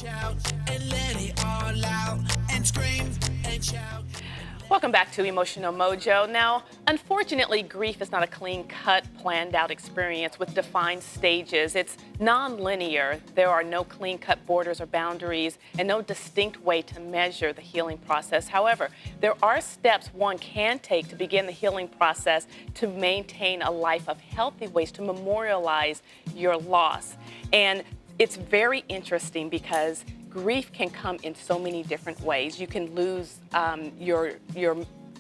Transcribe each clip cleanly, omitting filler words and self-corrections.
Shout and let it all out and scream and shout. Welcome back to Emotional Mojo. Now, unfortunately, grief is not a clean-cut, planned-out experience with defined stages. It's non-linear. There are no clean-cut borders or boundaries and no distinct way to measure the healing process. However, there are steps one can take to begin the healing process to maintain a life of healthy ways to memorialize your loss. And it's very interesting because grief can come in so many different ways. You can lose your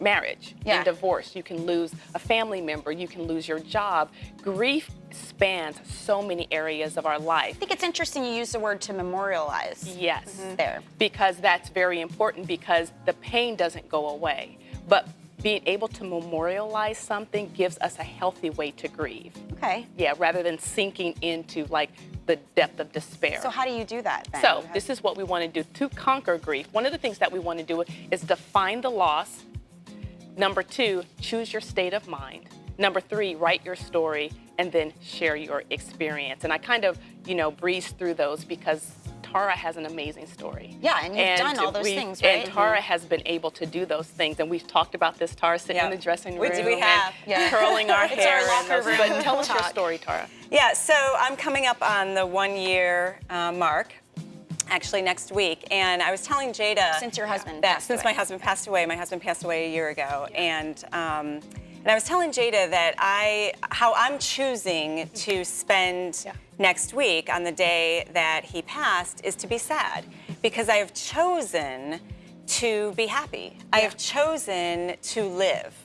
marriage in divorce. You can lose a family member. You can lose your job. Grief spans so many areas of our life. I think it's interesting you use the word to memorialize. Yes. There. Because that's very important because the pain doesn't go away. But being able to memorialize something gives us a healthy way to grieve. Okay. Yeah, rather than sinking into like the depth of despair. So how do you do that then? So this is what we want to do to conquer grief. One of the things that we want to do is define the loss. Number 2, choose your state of mind. Number 3, write your story and then share your experience. And I kind of, breezed through those because Tara has an amazing story. Yeah, and you've done all those things, right? And Tara has been able to do those things. And we've talked about this, Tara, sitting in the dressing room. We have. And curling our hair. It's our locker room. But tell us your story, Tara. Yeah, so I'm coming up on the 1-year mark, actually next week. And I was telling Jada. Since your husband that passed Since away. my husband passed away. My husband passed away a year ago. And I was telling Jada that how I'm choosing to spend next week on the day that he passed is to be sad because I have chosen to be happy. I have chosen to live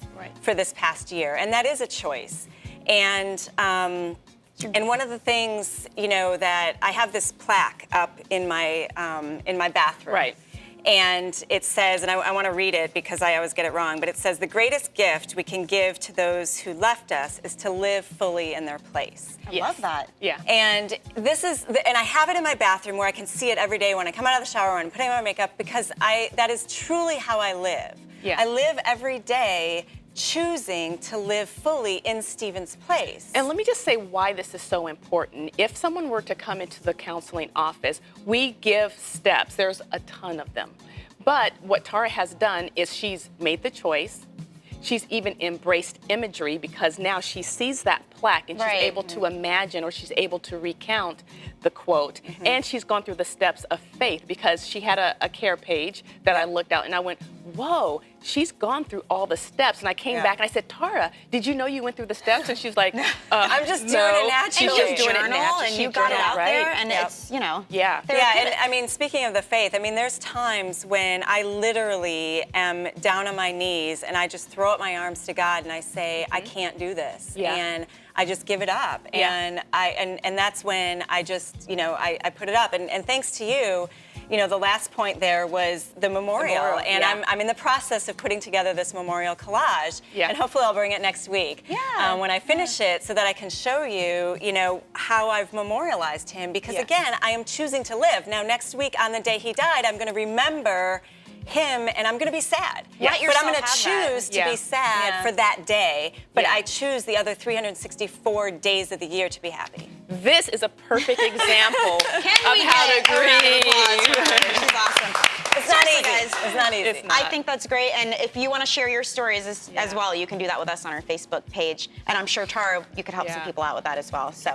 for this past year, and that is a choice. And one of the things, that I have this plaque up in my bathroom. Right. And it says, and I want to read it because I always get it wrong, but it says, the greatest gift we can give to those who left us is to live fully in their place. I love that. Yeah. And and I have it in my bathroom where I can see it every day when I come out of the shower and putting on my makeup because that is truly how I live. Yeah. I live every day choosing to live fully in Stephen's place. And let me just say why this is so important. If someone were to come into the counseling office, we give steps. There's a ton of them. But what Tara has done is she's made the choice. She's even embraced imagery because now she sees that plaque and she's able to imagine or she's able to recount the quote. And she's gone through the steps of faith because she had a care page that I looked out and I went, whoa, she's gone through all the steps. And I came back and I said, Tara, did you know you went through the steps? And she's like, I'm just doing no. it naturally. She's just doing it naturally. And you got it out there and it's, Yeah. Yeah, and I mean, speaking of the faith, I mean, there's times when I literally am down on my knees and I just throw up my arms to God and I say, I can't do this. Yeah. And I just give it up. And and that's when I just, I put it up. And thanks to you, the last point there was the memorial. And I'm in the process of putting together this memorial collage. Yeah. And hopefully I'll bring it next week when I finish it so that I can show you, how I've memorialized him. Because again, I am choosing to live. Now, next week on the day he died, I'm going to remember him and I'm going to be sad. Let But I'm going to yourself have choose to be sad for that day. But I choose the other 364 days of the year to be happy. This is a perfect example of we how to get a round of applause grieve. for her? She's awesome. It's not Seriously, easy. guys. It's not easy. It's not. I think that's great, and if you want to share your stories as well, you can do that with us on our Facebook page, and I'm sure, Tara, you could help some people out with that as well. So